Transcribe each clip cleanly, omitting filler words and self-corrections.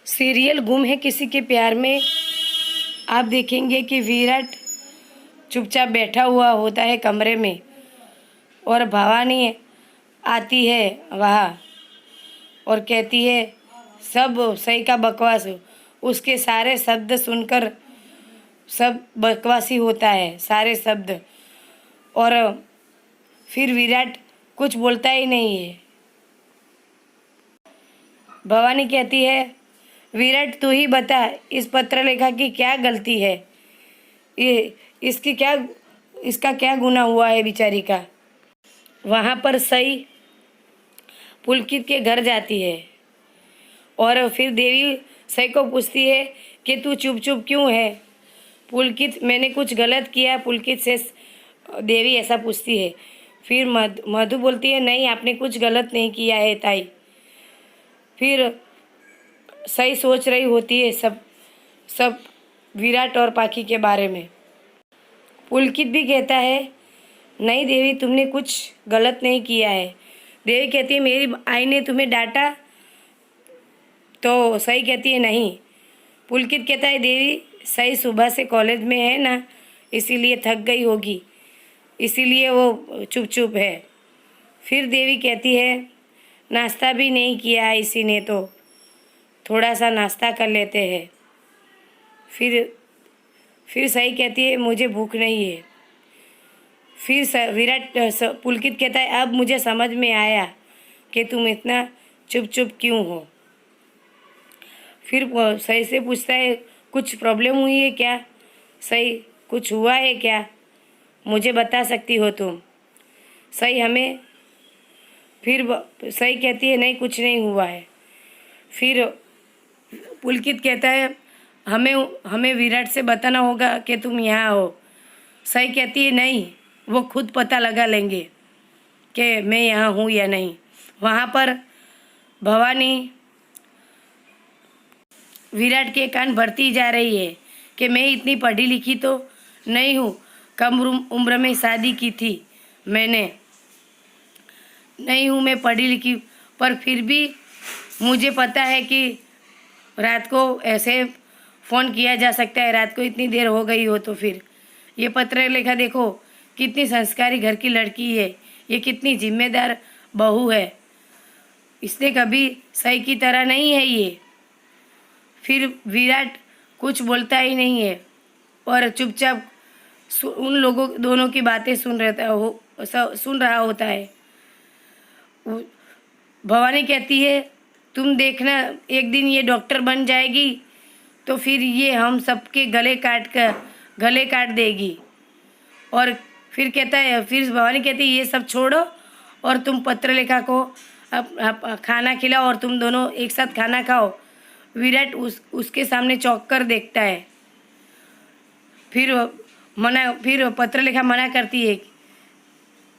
Serial गुम है किसी के प्यार में आप देखेंगे कि विराट चुपचाप बैठा हुआ होता है कमरे में और भवानी आती है वहाँ और कहती है सब सही का बकवास हो। उसके सारे शब्द सुनकर सब बकवासी होता है सारे शब्द। और फिर विराट कुछ बोलता ही नहीं है। भवानी कहती है विराट तू ही बता इस पत्रलेखा की क्या गलती है, ये इसका क्या गुनाह हुआ है बेचारी का। वहाँ पर सई पुलकित के घर जाती है और फिर देवी सई को पूछती है कि तू चुप चुप क्यों है। पुलकित मैंने कुछ गलत किया, पुलकित से देवी ऐसा पूछती है। फिर मधु बोलती है नहीं आपने कुछ गलत नहीं किया है ताई। फिर सही सोच रही होती है सब सब विराट और पाखी के बारे में। पुलकित भी कहता है नहीं देवी तुमने कुछ गलत नहीं किया है। देवी कहती है मेरी आई ने तुम्हें डांटा, तो सही कहती है नहीं। पुलकित कहता है देवी सही सुबह से कॉलेज में है ना, इसीलिए थक गई होगी, इसीलिए वो चुप चुप है। फिर देवी कहती है नाश्ता भी नहीं किया है इसी ने, तो थोड़ा सा नाश्ता कर लेते हैं। फिर सही कहती है मुझे भूख नहीं है। फिर विराट पुलकित कहता है अब मुझे समझ में आया कि तुम इतना चुप चुप क्यों हो। फिर सही से पूछता है कुछ प्रॉब्लम हुई है क्या, सही कुछ हुआ है क्या, मुझे बता सकती हो तुम सही हमें। फिर सही कहती है नहीं कुछ नहीं हुआ है। फिर पुलकित कहता है हमें विराट से बताना होगा कि तुम यहाँ हो। सही कहती है नहीं वो खुद पता लगा लेंगे कि मैं यहाँ हूँ या नहीं। वहाँ पर भवानी विराट के कान भरती जा रही है कि मैं इतनी पढ़ी लिखी तो नहीं हूँ, कम उम्र में शादी की थी मैंने, नहीं हूँ मैं पढ़ी लिखी, पर फिर भी मुझे पता है कि रात को ऐसे फ़ोन किया जा सकता है, रात को इतनी देर हो गई हो तो। फिर ये पत्रलेखा देखो कितनी संस्कारी घर की लड़की है, ये कितनी जिम्मेदार बहू है, इसने कभी सही की तरह नहीं है ये। फिर विराट कुछ बोलता ही नहीं है और चुपचाप उन लोगों दोनों की बातें सुन रहा होता है। भवानी कहती है तुम देखना एक दिन ये डॉक्टर बन जाएगी तो फिर ये हम सबके गले काट देगी। और फिर भवानी कहती है ये सब छोड़ो और तुम पत्रलेखा को खाना खिलाओ और तुम दोनों एक साथ खाना खाओ। विराट उसके सामने चौंक कर देखता है। फिर पत्रलेखा मना करती है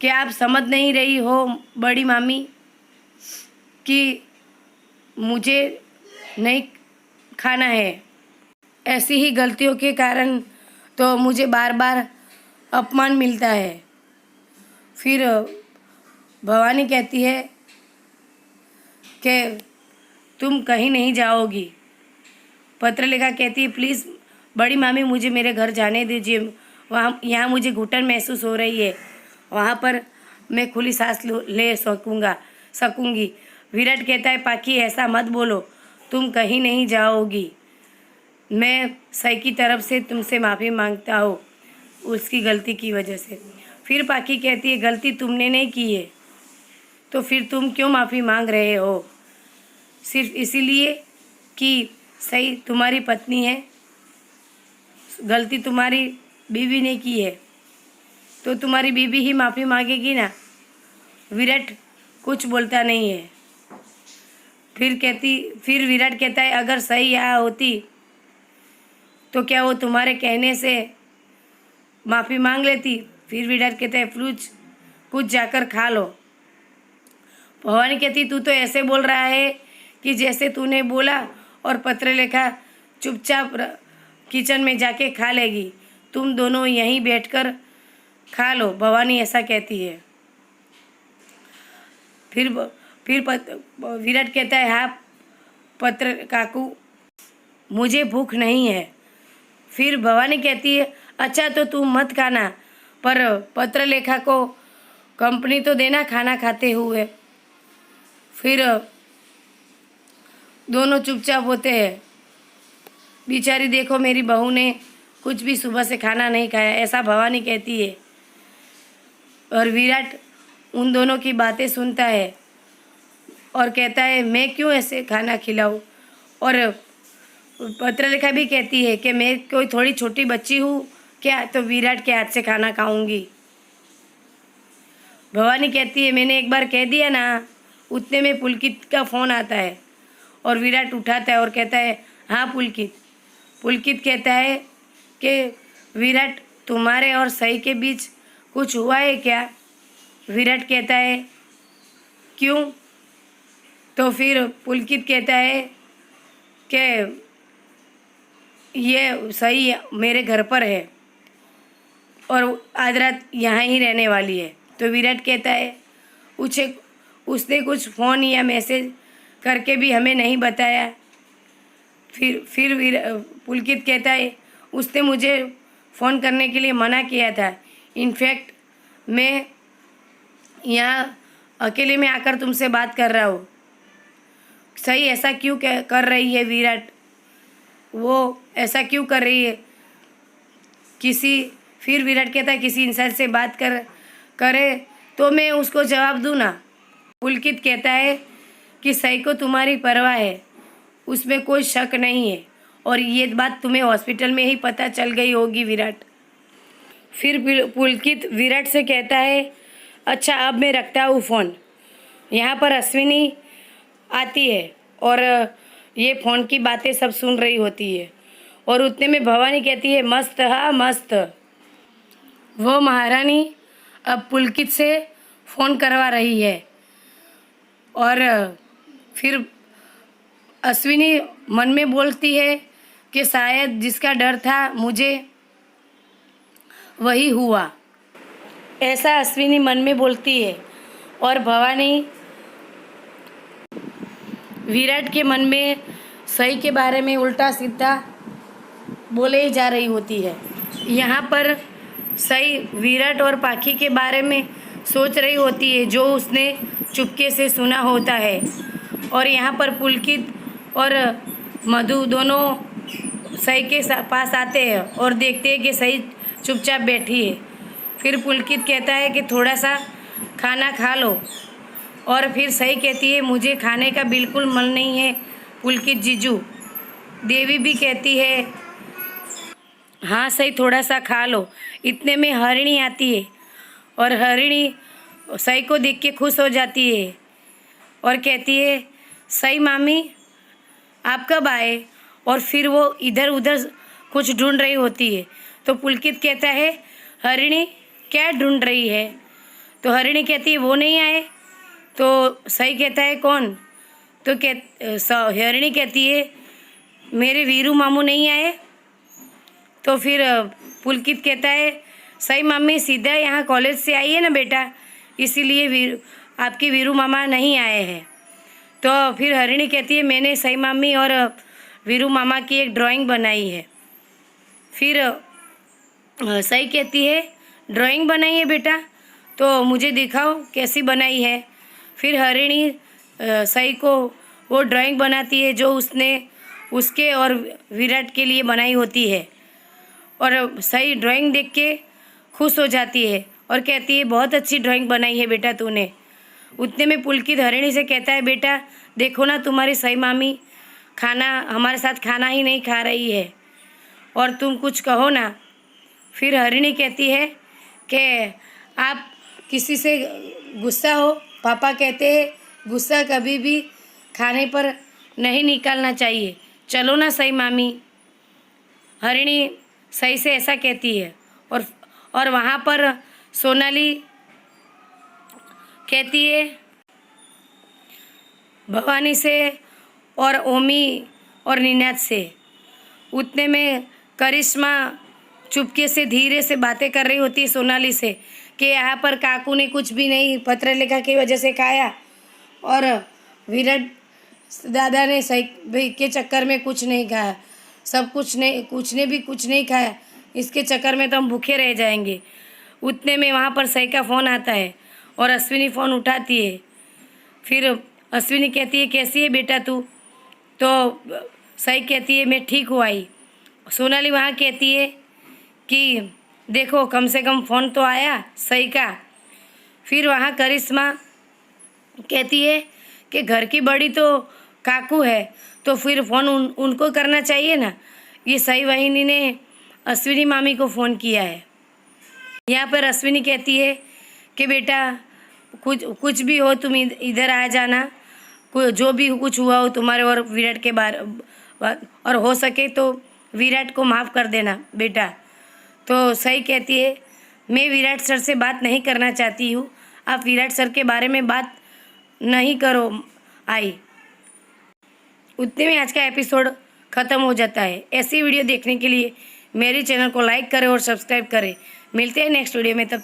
कि आप समझ नहीं रही हो बड़ी मामी कि मुझे नहीं खाना है, ऐसी ही गलतियों के कारण तो मुझे बार बार अपमान मिलता है। फिर भवानी कहती है कि तुम कहीं नहीं जाओगी। पत्रलेखा कहती है प्लीज़ बड़ी मामी मुझे मेरे घर जाने दीजिए, यहाँ मुझे घुटन महसूस हो रही है, वहाँ पर मैं खुली सांस ले सकूँगी। विराट कहता है पाखी ऐसा मत बोलो, तुम कहीं नहीं जाओगी, मैं सही की तरफ से तुमसे माफ़ी मांगता हूँ उसकी गलती की वजह से। फिर पाखी कहती है गलती तुमने नहीं की है तो फिर तुम क्यों माफ़ी मांग रहे हो, सिर्फ इसीलिए कि सही तुम्हारी पत्नी है, गलती तुम्हारी बीवी ने की है तो तुम्हारी बीवी ही माफ़ी मांगेगी ना। विराट कुछ बोलता नहीं है। फिर विराट कहता है अगर सही यहाँ होती तो क्या वो तुम्हारे कहने से माफ़ी मांग लेती। फिर विराट कहता है प्लीज कुछ जाकर खा लो। भवानी कहती तू तो ऐसे बोल रहा है कि जैसे तूने बोला और पत्रलेखा चुपचाप किचन में जाके खा लेगी, तुम दोनों यहीं बैठकर खा लो, भवानी ऐसा कहती है। फिर विराट कहता है हाँ पत्र काकू मुझे भूख नहीं है। फिर भवानी कहती है अच्छा तो तुम मत खाना, पर पत्रलेखा को कंपनी तो देना खाना खाते हुए। फिर दोनों चुपचाप होते हैं। बेचारी देखो मेरी बहू ने कुछ भी सुबह से खाना नहीं खाया, ऐसा भवानी कहती है। और विराट उन दोनों की बातें सुनता है और कहता है मैं क्यों ऐसे खाना खिलाऊं। और पत्रलेखा भी कहती है कि मैं कोई थोड़ी छोटी बच्ची हूँ क्या तो विराट के हाथ से खाना खाऊंगी। भवानी कहती है मैंने एक बार कह दिया ना। उतने में पुलकित का फ़ोन आता है और विराट उठाता है और कहता है हाँ पुलकित। पुलकित कहता है कि विराट तुम्हारे और सई के बीच कुछ हुआ है क्या। विराट कहता है क्यों। तो फिर पुलकित कहता है कि ये सई मेरे घर पर है और आज रात यहाँ ही रहने वाली है। तो विराट कहता है उसने कुछ फ़ोन या मैसेज करके भी हमें नहीं बताया। फिर पुलकित कहता है उसने मुझे फ़ोन करने के लिए मना किया था। इनफैक्ट मैं यहाँ अकेले में आकर तुमसे बात कर रहा हूँ। सही ऐसा क्यों कर रही है विराट, वो ऐसा क्यों कर रही है फिर विराट कहता है किसी इंसान से बात करे तो मैं उसको जवाब दूँ ना। पुलकित कहता है कि सही को तुम्हारी परवाह है, उसमें कोई शक नहीं है और ये बात तुम्हें हॉस्पिटल में ही पता चल गई होगी विराट। फिर पुलकित विराट से कहता है अच्छा अब मैं रखता हूँ फ़ोन। यहाँ पर अश्विनी आती है और ये फ़ोन की बातें सब सुन रही होती है। और उतने में भवानी कहती है मस्त हाँ मस्त। वो महारानी अब पुलकित से फ़ोन करवा रही है और फिर अश्विनी मन में बोलती है कि शायद जिसका डर था मुझे वही हुआ, ऐसा अश्विनी मन में बोलती है। और भवानी विराट के मन में सही के बारे में उल्टा सीधा बोले ही जा रही होती है। यहाँ पर सही विराट और पाखी के बारे में सोच रही होती है जो उसने चुपके से सुना होता है। और यहाँ पर पुलकित और मधु दोनों सही के पास आते हैं और देखते हैं कि सही चुपचाप बैठी है। फिर पुलकित कहता है कि थोड़ा सा खाना खा लो और फिर सही कहती है मुझे खाने का बिल्कुल मन नहीं है पुलकित जीजू। देवी भी कहती है हाँ सही थोड़ा सा खा लो। इतने में हरिणी आती है और हरिणी सही को देख के खुश हो जाती है और कहती है सही मामी आप कब आए। और फिर वो इधर उधर कुछ ढूंढ रही होती है। तो पुलकित कहता है हरिणी क्या ढूंढ रही है। तो हरिणी कहती है वो नहीं आए। तो सही कहता है कौन। तो हरिणी कहती है मेरे वीरू मामू नहीं आए। तो फिर पुलकित कहता है सही मम्मी सीधा यहाँ कॉलेज से आई है ना बेटा, इसीलिए आपके वीरू मामा नहीं आए हैं। तो फिर हरिणी कहती है मैंने सही मम्मी और वीरू मामा की एक ड्राइंग बनाई है। फिर सही कहती है ड्राइंग बनाई है बेटा, तो मुझे दिखाओ कैसी बनाई है। फिर हरिणी सही को वो ड्राइंग बनाती है जो उसने उसके और विराट के लिए बनाई होती है। और सही ड्राइंग देख के खुश हो जाती है और कहती है बहुत अच्छी ड्राइंग बनाई है बेटा तूने। उतने में पुलकित हरिणी से कहता है बेटा देखो ना तुम्हारी सही मामी खाना हमारे साथ खाना ही नहीं खा रही है और तुम कुछ कहो ना। फिर हरिणी कहती है कि आप किसी से गुस्सा हो। पापा कहते हैं गुस्सा कभी भी खाने पर नहीं निकालना चाहिए, चलो ना सही मामी। हरिणी सही से ऐसा कहती है और वहाँ पर सोनाली कहती है भवानी से और ओमी और निनाद से। उतने में करिश्मा चुपके से धीरे से बातें कर रही होती है सोनाली से कि यहाँ पर काकू ने कुछ भी नहीं पत्रलेखा की वजह से खाया और विराट दादा ने सही के चक्कर में कुछ नहीं खाया। सब कुछ ने भी कुछ नहीं खाया, इसके चक्कर में तो हम भूखे रह जाएंगे। उतने में वहाँ पर सई का फ़ोन आता है और अश्विनी फ़ोन उठाती है। फिर अश्विनी कहती है कैसी है बेटा तू? तो सई कहती है मैं ठीक हूँ आई। सोनाली वहाँ कहती है कि देखो कम से कम फ़ोन तो आया सई का। फिर वहाँ करिश्मा कहती है कि घर की बड़ी तो काकू है, तो फिर फ़ोन उनको करना चाहिए ना। ये सई वाहिनी ने अश्विनी मामी को फ़ोन किया है। यहाँ पर अश्विनी कहती है कि बेटा कुछ भी हो तुम इधर आ जाना, जो भी कुछ हुआ हो तुम्हारे और विराट के बारे, और हो सके तो विराट को माफ़ कर देना बेटा। तो सही कहती है मैं विराट सर से बात नहीं करना चाहती हूँ, आप विराट सर के बारे में बात नहीं करो आई। उतने में आज का एपिसोड ख़त्म हो जाता है। ऐसी वीडियो देखने के लिए मेरे चैनल को लाइक करें और सब्सक्राइब करें। मिलते हैं नेक्स्ट वीडियो में, तब